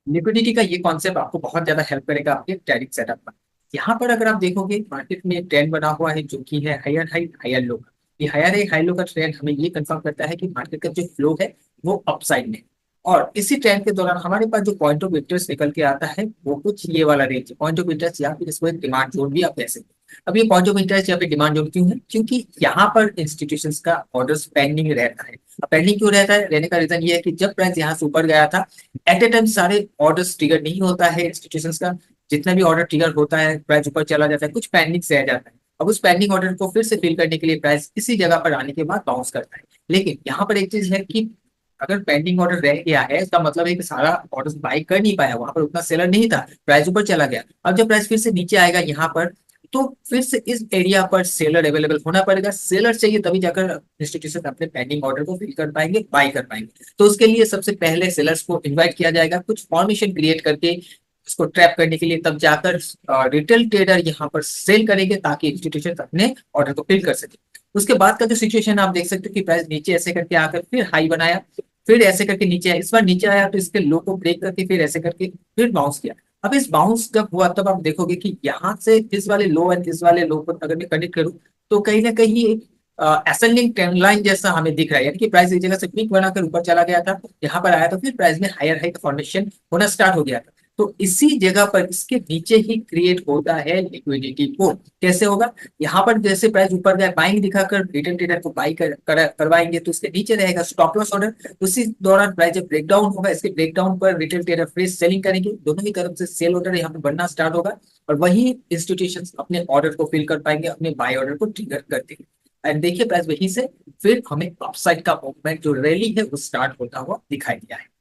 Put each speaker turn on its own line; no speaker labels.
Liquidity का ये concept आपको बहुत ज्यादा हेल्प करेगा आपके ट्रेडिंग सेटअप में। यहाँ पर अगर आप देखोगे मार्केट में एक ट्रेंड बना हुआ है जो कि है हायर हाई हायर लो का। ये हायर हाई हाई लो का ट्रेंड हमें ये कंफर्म करता है कि मार्केट का जो फ्लो है वो अपसाइड में है। और इसी ट्रेंड के दौरान हमारे पास जो पॉइंट ऑफ इंटरेस्ट निकल के आता है वो कुछ ये वाला रेंज पॉइंट ऑफ इंटरेस्ट, या फिर इसको एक डिमांड जोन भी आप कह सकते हैं। अब ये पॉइंट ऑफ इंटरेस्ट या फिर डिमांड जोन क्यों है? क्योंकि यहाँ पर इंस्टीट्यूशंस का ऑर्डर्स पेंडिंग रहता है। अब पेंडिंग क्यों रहता है? रहने का रीजन ये है कि जब प्राइस यहाँ से ऊपर गया था, एट ए टाइम सारे ऑर्डर्स ट्रिगर नहीं होता है इंस्टीट्यूशंस का। जितना भी ऑर्डर ट्रिगर होता है प्राइस ऊपर चला जाता है, कुछ पेंडिंग रह जाता है। अब उस पेंडिंग ऑर्डर को फिर से फिल करने के लिए प्राइस इसी जगह पर आने के बाद बाउंस करता है। लेकिन यहाँ पर एक चीज है कि अगर पेंडिंग ऑर्डर रह गया है इसका मतलब है कि सारा ऑर्डर बाई कर नहीं पाया, वहां पर उतना सेलर नहीं था, प्राइस ऊपर चला गया। अब जब प्राइस फिर से नीचे आएगा यहाँ पर, तो फिर से इस एरिया पर सेलर अवेलेबल होना पड़ेगा। सेलर चाहिए तभी जाकर इंस्टीट्यूशन अपने पेंडिंग ऑर्डर को फिल कर पाएंगे, बाई कर पाएंगे। तो उसके लिए सबसे पहले सेलर्स को इन्वाइट किया जाएगा कुछ फॉर्मेशन क्रिएट करके उसको ट्रैप करने के लिए, तब जाकर रिटेल ट्रेडर यहाँ पर सेल करेंगे ताकि इंस्टीट्यूशन अपने ऑर्डर को फिल कर सके। उसके बाद का जो सिचुएशन आप देख सकते हो कि प्राइस नीचे ऐसे करके आकर फिर हाई बनाया, फिर ऐसे करके नीचे आया, इस बार नीचे आया तो इसके लो को ब्रेक करके फिर ऐसे करके फिर बाउंस किया। अब इस बाउंस जब हुआ तब आप देखोगे कि यहाँ से इस वाले लो एंड इस वाले लो को अगर मैं कनेक्ट करूँ तो कहीं ना कहीं एक असेंडिंग ट्रेंड लाइन जैसा हमें दिख रहा है, यानी कि प्राइस एक जगह से पीक बनाकर ऊपर चला गया था, यहाँ पर आया तो फिर प्राइस में हायर हाई का फॉर्मेशन होना स्टार्ट हो गया था। तो इसी जगह पर इसके नीचे ही क्रिएट होता है लिक्विडिटी को। कैसे होगा? यहाँ पर जैसे प्राइस ऊपर गया बाइंग दिखाकर रिटेल ट्रेडर को बाई करवाएंगे तो इसके नीचे रहेगा स्टॉप लॉस ऑर्डर। उसी दौरान प्राइस जब ब्रेकडाउन होगा इसके ब्रेकडाउन पर रिटेल ट्रेडर फ्रेश सेलिंग करेंगे, दोनों ही तरफ से सेल ऑर्डर यहाँ पर बनना स्टार्ट होगा। और वही इंस्टीट्यूशन अपने ऑर्डर को फिल कर पाएंगे, अपने बाई ऑर्डर को ट्रिगर कर देंगे। एंड देखिए प्राइस वहीं से फिर हमें अपसाइड का मूवमेंट जो रैली है वो स्टार्ट होता हुआ दिखाई दिया है।